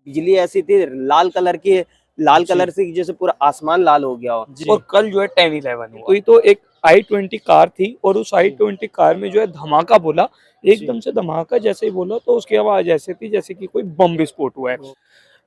बिजली ऐसी थी लाल कलर की, लाल जी कलर से जैसे पूरा आसमान लाल हो गया हो। जी। और कल जो है 10-11 हुआ। तो एक i20 कार थी और उस जी i20 कार में जो है धमाका बोला, जी। एकदम से धमाका जैसे ही बोला तो उसकी आवाज ऐसी थी जैसे कि कोई बम विस्फोट हुआ है।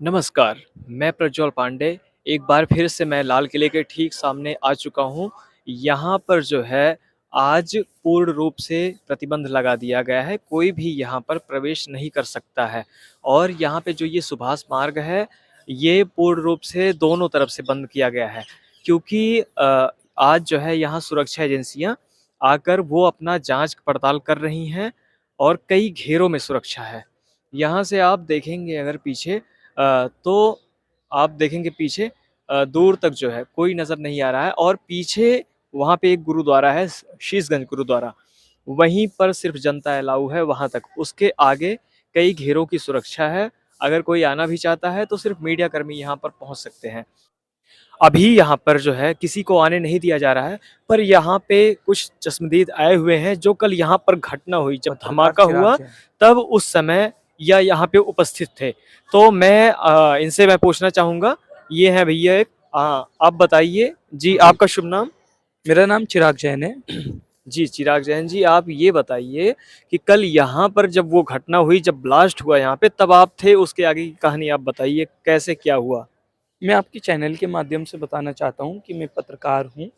नमस्कार, मैं प्रज्वल पांडे। एक बार फिर से मैं लाल किले के ठीक सामने आ चुका हूँ। यहाँ पर जो है आज पूर्ण रूप से प्रतिबंध लगा दिया गया है, कोई भी यहाँ पर प्रवेश नहीं कर सकता है। और यहाँ पे जो ये सुभाष मार्ग है, ये पूर्ण रूप से दोनों तरफ से बंद किया गया है, क्योंकि आज जो है यहाँ सुरक्षा एजेंसियाँ आकर वो अपना जाँच पड़ताल कर रही हैं और कई घेरों में सुरक्षा है। यहाँ से आप देखेंगे अगर पीछे तो आप देखेंगे पीछे दूर तक जो है कोई नज़र नहीं आ रहा है और पीछे वहाँ पे एक गुरुद्वारा है, शीशगंज गुरुद्वारा, वहीं पर सिर्फ जनता अलाउ है वहाँ तक। उसके आगे कई घेरों की सुरक्षा है। अगर कोई आना भी चाहता है तो सिर्फ मीडिया कर्मी यहाँ पर पहुँच सकते हैं। अभी यहाँ पर जो है किसी को आने नहीं दिया जा रहा है, पर यहाँ पे कुछ चश्मदीद आए हुए हैं जो कल यहाँ पर घटना हुई, जब पत्रकार धमाका चिराग हुआ जैन। तब उस समय या यहाँ पे उपस्थित थे। तो मैं इनसे मैं पूछना चाहूँगा, ये हैं भैया एक, आप बताइए जी, जी, आपका शुभ नाम? मेरा नाम चिराग जैन है। जी, चिराग जैन जी, आप ये बताइए कि कल यहाँ पर जब वो घटना हुई, जब ब्लास्ट हुआ यहाँ पे, तब आप थे, उसके आगे की कहानी आप बताइए, कैसे क्या हुआ? मैं आपके चैनल के माध्यम से बताना चाहता हूँ कि मैं पत्रकार हूँ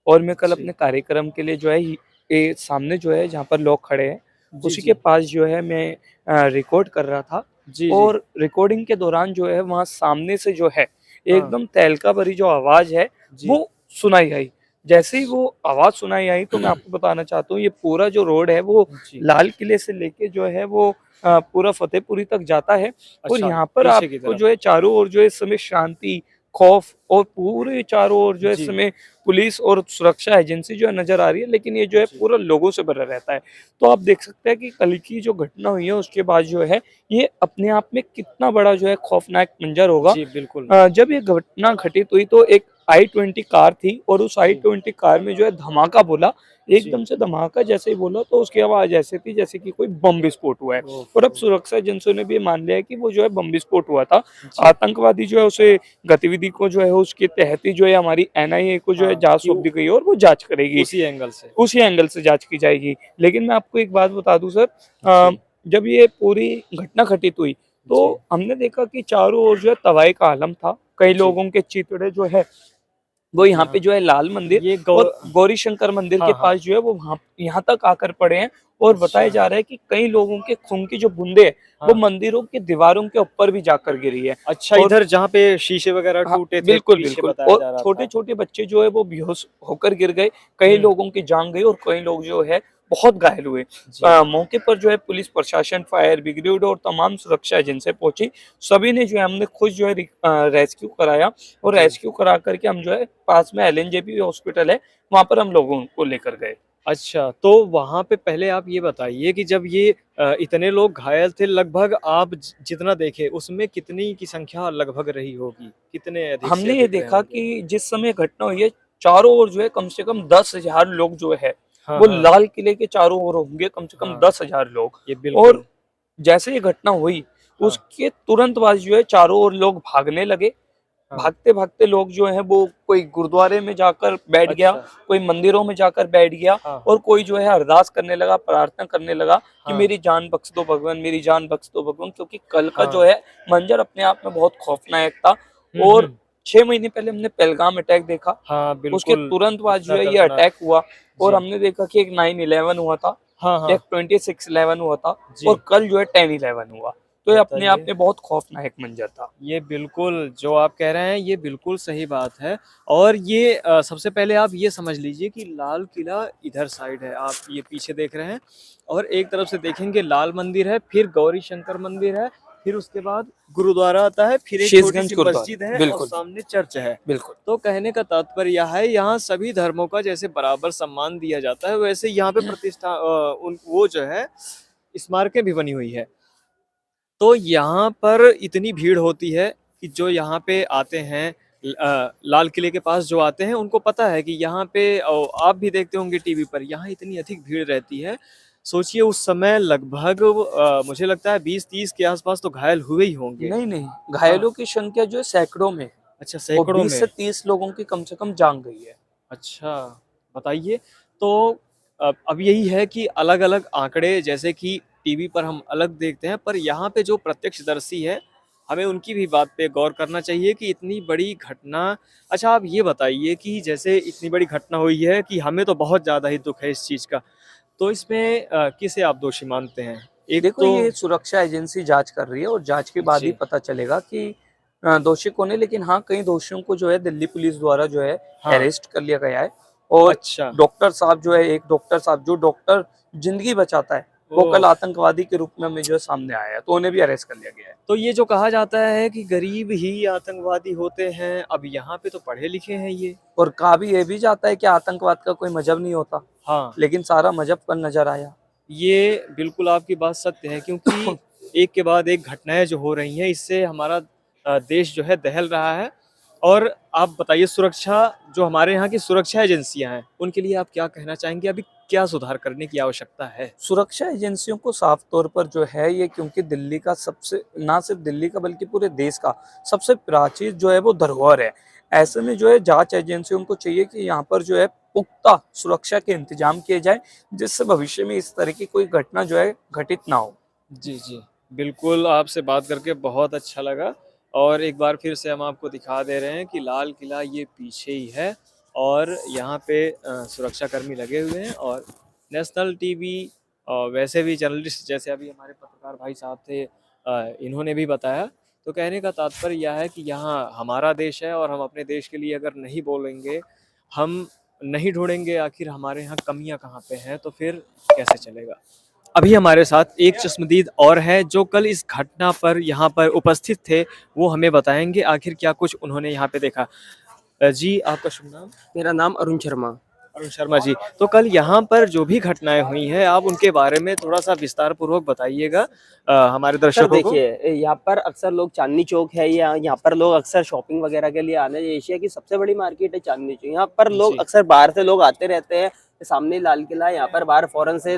और मैं कल जी। अपने कार्यक्रम के लिए जो है ये सामने जो है जहाँ पर लोग खड़े हैं, जी, उसी के जी। पास जो है मैं रिकॉर्ड कर रहा था। जी, जी। और रिकॉर्डिंग के दौरान जो है वहाँ सामने से जो है हाँ। एकदम तहलका भरी जो आवाज़ है जी। वो सुनाई आई। जैसे ही अच्छ वो आवाज़ सुनाई आई तो मैं आपको बताना चाहता हूँ ये पूरा जो रोड है वो जी। लाल किले से लेके जो है वो पूरा फतेहपुरी तक जाता है। और अच्छा, यहाँ पर पीछे की आपको तरफ। जो है चारों ओर जो है इस समय शांति, खौफ और पूरे चारों ओर जो है इस जी, समय पुलिस और सुरक्षा एजेंसी जो है नज़र आ रही है, लेकिन ये जो है जी। पूरा लोगों से भरा रहता है। तो आप देख सकते हैं कि कल की जो घटना हुई है उसके बाद जो है ये अपने आप में कितना बड़ा जो है खौफनाक मंज़र होगा। जी, बिल्कुल। जब ये घटना घटित हुई तो एक i20 कार थी और उस जी, i20 कार में जो है धमाका बोला, जी। एकदम से धमाका जैसे ही बोला तो उसकी आवाज़ ऐसी थी जैसे कि कोई बम विस्फोट हुआ है। और अब ओहो! सुरक्षा एजेंसियों ने भी ये मान लिया है कि वो जो है बम विस्फोट हुआ था। जी। आतंकवादी जो है उसे गतिविधि को जो है उसके तहत ही जो है हमारी एनआईए को जो है हाँ, जाँच कि सौंप दी गई है और वो जाँच करेगी। उसी एंगल से। उसी एंगल से जाँच की जाएगी। लेकिन मैं आपको एक बात बता दूँ सर, अ, जी, जब ये पूरी घटना घटित हुई, जी, तो हमने देखा कि चारों ओर जो है तबाही का आलम था। कई जी। लोगों के चितड़े जो है वो यहाँ पे यहाँ जो है लाल मंदिर ये गौ और गौरी शंकर मंदिर के हाँ, हाँ। पास जो है वो वहाँ यहाँ तक आकर पड़े हैं। और बताया अच्छा, जा रहा है कि कई लोगों के खून की जो बूंदें हैं, वो हाँ। मंदिरों की दीवारों के ऊपर भी जाकर गिरी है। अच्छा, और इधर जहाँ पे शीशे वगैरह हाँ, टूटे थे, बिल्कुल, पीछे बिल्कुल। बताया और जा रहा था। छोटे-छोटे बच्चे जो है वो बेहोश होकर गिर गए, कई हुँ, लोगों की जान गई और कई लोग जो है बहुत घायल हुए। जी। मौके पर जो है पुलिस प्रशासन, फायर ब्रिगेड और तमाम सुरक्षा एजेंसियाँ पहुँची। सभी ने जो है हमने खुद जो है रेस्क्यू कराया और जी। रेस्क्यू करा कर के हम जो है पास में एलएनजेबी हॉस्पिटल है, वहाँ पर हम लोगों को लेकर गए। अच्छा, तो वहाँ पे पहले आप ये बताइए कि जब ये इतने लोग घायल थे, लगभग आप जितना देखे उसमें कितनी की संख्या लगभग रही होगी? कितने अधिक से हमने ये अधिक रहे देखा होंगे? कि जिस समय घटना हुई है, चारों ओर जो है कम से कम 10,000 लोग जो है, हाँ, वो हाँ, लाल किले के चारों ओर होंगे कम से कम हाँ, 10,000 लोग। ये और बिल्कुल। जैसे ये घटना हुई, हाँ, उसके तुरंत बाद जो है चारों ओर लोग भागने लगे। हाँ। भागते-भागते लोग जो हैं वो कोई गुरुद्वारे में जाकर बैठ गया, अच्छा, कोई मंदिरों में जाकर बैठ गया हाँ, और हाँ, कोई जो है अरदास करने लगा, प्रार्थना करने लगा कि हाँ, मेरी जान बख्श दो भगवान, मेरी जान बख्श दो भगवान, क्योंकि कल का जो हाँ। है मंज़र अपने आप में बहुत खौफनाक था। हुँ, और हुँ। 6 महीने पहले हमने पहलगाम अटैक देखा, हाँ, उसके बिल्कुल, तुरंत बाद जो कितना है ये दर्दनाक। अटैक हुआ। और जी। हमने देखा कि एक 9/11 हुआ था, हाँ, एक हाँ। 26/11 हुआ था जी, और कल जो है 10/11 हुआ। तो ये अपने आप बताइए। में बहुत खौफनाक मंज़र था। ये बिल्कुल जो आप कह रहे हैं ये बिल्कुल सही बात है। और ये सबसे पहले आप ये समझ लीजिए कि लाल किला इधर साइड है, आप ये पीछे देख रहे हैं, और एक तरफ से देखेंगे लाल मंदिर है, फिर गौरी शंकर मंदिर है, फिर उसके बाद गुरुद्वारा आता है, फिर एक छोटी शीशगंज सी मस्जिद गुरुद्वारा, है और बिल्कुल, सामने चर्च है। बिल्कुल। तो कहने का तात्पर्य यह है, यहाँ सभी धर्मों का जैसे बराबर सम्मान दिया जाता है, वैसे यहाँ पे प्रतिष्ठा उन वो जो है स्मारकें भी बनी हुई है। तो यहाँ पर इतनी भीड़ होती है कि जो यहाँ पे आते हैं, लाल किले के पास जो आते हैं उनको पता है कि यहाँ पे आप भी देखते होंगे टीवी पर, यहाँ इतनी अधिक भीड़ रहती है। सोचिए उस समय लगभग मुझे लगता है 20-30 के आसपास तो घायल हुए ही होंगे। नहीं, नहीं, हाँ, घायलों की संख्या जो है सैकड़ों में है अच्छा और सैकड़ों 20 से में। 30 लोगों की कम से कम जान गई है। अच्छा, बताइए। तो अब यही है कि अलग-अलग आंकड़े जैसे कि टीवी पर हम अलग देखते हैं, पर यहाँ पे जो प्रत्यक्षदर्शी है, हमें उनकी भी बात पे गौर करना चाहिए कि इतनी बड़ी घटना। अच्छा आप ये बताइए कि जैसे इतनी बड़ी घटना हुई है कि हमें तो बहुत ज़्यादा ही दुःख है इस चीज़ का, तो इसमें किसे आप दोषी मानते हैं? एक देखो तो ये सुरक्षा एजेंसी जाँच कर रही है और जाँच के बाद ही जी, पता चलेगा कि दोषी कौन है। लेकिन हाँ, कई दोषियों को जो है दिल्ली पुलिस द्वारा जो है हाँ, अरेस्ट कर लिया गया है और अच्छा, डॉक्टर साहब जो है, एक डॉक्टर साहब जो डॉक्टर ज़िंदगी बचाता है, वो कल ओह! आतंकवादी के रूप में हमें जो है सामने आया है, तो उन्हें भी अरेस्ट कर लिया गया है। तो ये जो कहा जाता है कि गरीब ही आतंकवादी होते हैं, अब यहाँ पे तो पढ़े-लिखे हैं ये। और कहा भी ये भी जाता है कि आतंकवाद का कोई मज़हब नहीं होता, हाँ। लेकिन सारा मज़हब कल नज़र आया। ये बिल्कुल आपकी बात सत्य है क्योंकि एक के बाद एक घटनाएँ जो हो रही हैं इससे हमारा देश जो है दहल रहा है। और आप बताइए सुरक्षा जो हमारे यहाँ की सुरक्षा एजेंसियाँ हैं, उनके लिए आप क्या कहना चाहेंगे? अभी क्या सुधार करने की आवश्यकता है? सुरक्षा एजेंसियों को साफ तौर पर जो है ये, क्योंकि दिल्ली का सबसे, ना सिर्फ दिल्ली का बल्कि पूरे देश का सबसे प्राचीन जो है वो धरोहर है। ऐसे में जो है जांच एजेंसियों को चाहिए कि यहाँ पर जो है पुख्ता सुरक्षा के इंतजाम किए जाए, जिससे भविष्य में इस तरह की कोई घटना जो है घटित ना हो। जी, जी। बिल्कुल, आपसे बात करके बहुत अच्छा लगा और एक बार फिर से हम आपको दिखा दे रहे हैं कि लाल किला ये पीछे ही है और यहाँ पे सुरक्षाकर्मी लगे हुए हैं और नेशनल टीवी वैसे भी जर्नलिस्ट जैसे अभी हमारे पत्रकार भाई साहब थे इन्होंने भी बताया। तो कहने का तात्पर्य यह है कि यहाँ हमारा देश है और हम अपने देश के लिए अगर नहीं बोलेंगे, हम नहीं ढूँढेंगे आखिर हमारे यहाँ कमियाँ कहाँ पे हैं, तो फिर कैसे चलेगा? अभी हमारे साथ एक चश्मदीद और है जो कल इस घटना पर यहाँ पर उपस्थित थे, वो हमें बताएँगे आखिर क्या कुछ उन्होंने यहाँ पे देखा। जी आपका शुभ नाम? मेरा नाम अरुण शर्मा। अरुण शर्मा जी। तो कल यहाँ पर जो भी घटनाएँ हुई हैं, आप उनके बारे में थोड़ा-सा विस्तार पूर्वक बताइएगा हमारे सर दर्शकों को। देखिए, यहाँ पर अक्सर लोग चांदनी चौक है या यहाँ पर लोग अक्सर शॉपिंग वगैरह के लिए आने, एशिया की सबसे बड़ी मार्केट है चांदनी चौक। यहाँ पर लोग जी, अक्सर बाहर से लोग आते रहते हैं। सामने ही लाल किला है, यहाँ पर बाहर फॉरेन से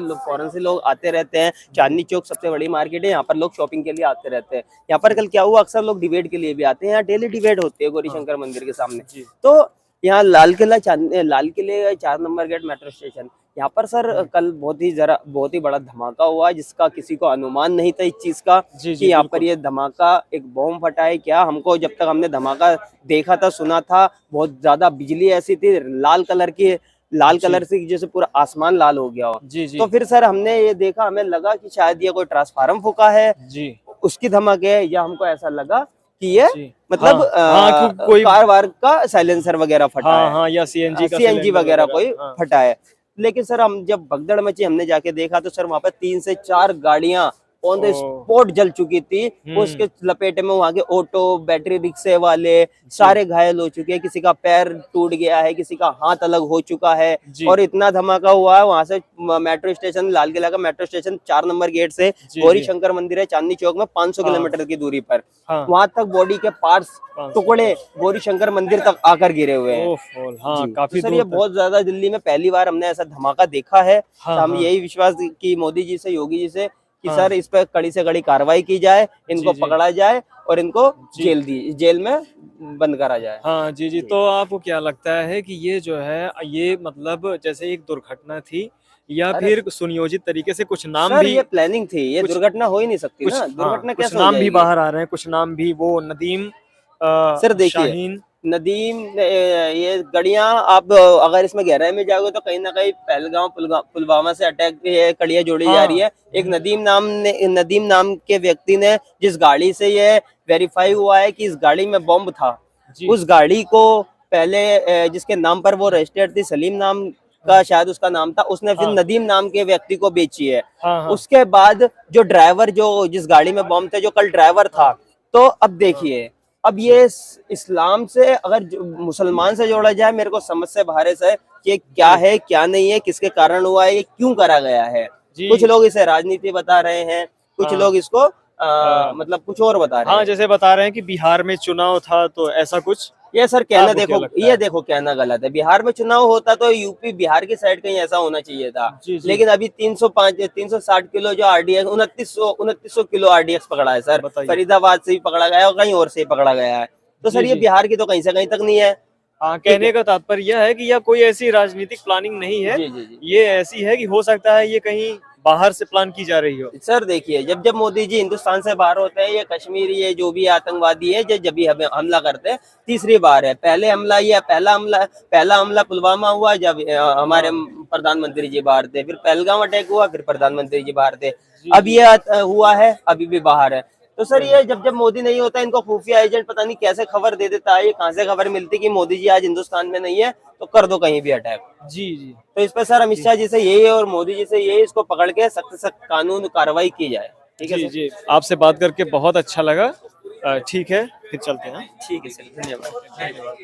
लोग आते रहते हैं। चांदनी चौक सबसे बड़ी मार्केट है, यहाँ पर लोग शॉपिंग के लिए आते रहते हैं। यहाँ पर कल क्या हुआ, अक्सर लोग डिबेट के लिए भी आते हैं। यहाँ डेली डिबेट होती है गौरी हाँ, शंकर मंदिर के सामने। जी। तो यहाँ लाल किला लाल किले 4 नंबर गेट मेट्रो स्टेशन, यहाँ पर सर हुँ। कल बहुत ही बड़ा धमाका हुआ जिसका किसी को अनुमान नहीं था इस चीज का जी, कि जी, यहाँ पर बिल्कुल। ये धमाका एक बॉम्ब फटा है क्या। हमको जब तक हमने धमाका देखा था, सुना था, बहुत ज्यादा बिजली ऐसी थी लाल जी, कलर से जैसे पूरा आसमान लाल हो गया हो। जी, जी, तो फिर सर हमने ये देखा, हमें लगा कि शायद ये कोई ट्रांसफार्मर फूका है, जी, उसकी धमक है, या हमको ऐसा लगा कि ये जी। मतलब हाँ, हाँ, कोई कार वार का साइलेंसर वगैरह फटा हाँ, है, हाँ या सीएनजी का सीएनजी सिलेंडर वगैरह वगैरह। कोई हाँ, फटा है। लेकिन सर हम जब भगदड़ मची, हमने जाके देखा तो सर वहां पे 3 से 4 गाड़ियां ऑन द ओह! स्पॉट जल चुकी थी। हुँ, उसके लपेटे में वहां के ऑटो, बैटरी रिक्शे वाले जी, सारे घायल हो चुके हैं। किसी का पैर टूट गया है, किसी का हाथ अलग हो चुका है। जी, और इतना धमाका हुआ है वहां से मेट्रो स्टेशन, लाल किला का मेट्रो स्टेशन 4 नंबर गेट से जी, गौरी जी। शंकर मंदिर है चांदनी चौक में 500 हाँ, किलोमीटर की दूरी पर, हाँ, वहां तक बॉडी के पार्ट्स 500 टुकड़े गौरी शंकर मंदिर तक आकर गिरे हुए हैं। ओह! हाँ, जी, तो काफ़ी सर दूर ये तक। बहुत ज्यादा दिल्ली में पहली बार हमने ऐसा धमाका देखा है। हाँ, तो हम हाँ, यही विश्वास की मोदी जी से, योगी जी से, कि हाँ। सर इस पर कड़ी से कड़ी कार्रवाई की जाए, जी, इनको जी। पकड़ा जाए और इनको जी। जेल में बंद करा जाए। हाँ, जी, जी। जी। तो आपको क्या लगता है कि ये जो है ये मतलब जैसे एक दुर्घटना थी या अरे फिर सुनियोजित तरीके से कुछ नाम सर भी ये प्लानिंग थी, ये कुछ दुर्घटना हो ही नहीं सकती कुछ ना, हाँ, दुर्घटना कुछ कैसे हो नाम भी जाएगी। बाहर आ रहे हैं, कुछ नाम भी वो नदीम सर देखिए, शाहीन नदीम ये गड़ियां आप अगर इसमें गहराई में जाओगे तो कहीं ना कहीं पहलगांव पुलवामा से अटैक ये कड़ियां जोड़ी जा रही हाँ, है। एक नदीम नाम के व्यक्ति ने, जिस गाड़ी से ये वेरीफाई हुआ है कि इस गाड़ी में बॉम्ब था, जी। उस गाड़ी को पहले जिसके नाम पर वो रजिस्टर्ड थी, सलीम नाम का हाँ, शायद उसका नाम था, उसने फिर हाँ, नदीम नाम के व्यक्ति को बेची है। हाँ, हाँ, उसके बाद जो ड्राइवर, जो जिस गाड़ी में बॉम्ब थे, जो कल ड्राइवर था, हाँ, तो अब हाँ, देखिए, अब जी, ये इस्लाम से अगर मुसलमान से जोड़ा जाए, मेरे को समझ से बाहर है कि क्या जी, है क्या नहीं है, किसके कारण हुआ है, ये क्यों करा गया है। कुछ जी, लोग इसे राजनीति बता रहे हैं, कुछ हाँ, लोग इसको अ, मतलब कुछ और बता रहे हाँ, हैं। जैसे बता रहे हैं कि बिहार में चुनाव था तो ऐसा कुछ? ये सर कहना आपको क्या देखो, लगता ये है? देखो कहना गलत है। बिहार में चुनाव होता तो यूपी बिहार की साइड कहीं ऐसा होना चाहिए था। जी, जी। लेकिन अभी 360 किलो जो आरडीएक्स 2900 किलो आरडीएक्स पकड़ा है सर। बताइए। फरीदाबाद से भी पकड़ा गया है और कहीं और से भी पकड़ा गया है। तो जी, सर ये जी। बिहार की तो कहीं से कहीं तक नहीं है। हाँ, ठीक है। कहने का तात्पर्य यह है कि यह कोई ऐसी राजनीतिक प्लानिंग नहीं है। जी जी जी। ये ऐसी है कि हो सकता है ये कहीं बाहर से प्लान की जा रही हो। सर देखिए, जब जब मोदी जी हिंदुस्तान से बाहर होते हैं, ये कश्मीरी ये जो भी आतंकवादी है जब भी हमें हमला करते हैं, तीसरी बार है। पहले हमला ये पहला हमला पुलवामा हुआ जब हमारे हाँ। प्रधानमंत्री जी बाहर थे, फिर पहलगाम अटैक हुआ, फिर प्रधानमंत्री जी बाहर थे। जी, अब जी। ये हुआ है, अभी भी बाहर है। तो सर वही। ये जब जब मोदी नहीं होता, इनको खुफिया एजेंट पता नहीं कैसे खबर दे देता है, ये कहाँ से खबर मिलती कि मोदी जी आज हिंदुस्तान में नहीं है तो कर दो कहीं भी अटैक। जी, जी। तो इस पर सर अमित जी। शाह जी से यही है और मोदी जी से यही, इसको पकड़ के सख्त सख्त कानून कार्रवाई की जाए। ठीक है जी, सर। जी। आपसे बात करके बहुत अच्छा लगा। ठीक है, फिर चलते हैं। ठीक है सर, धन्यवाद। धन्यवाद।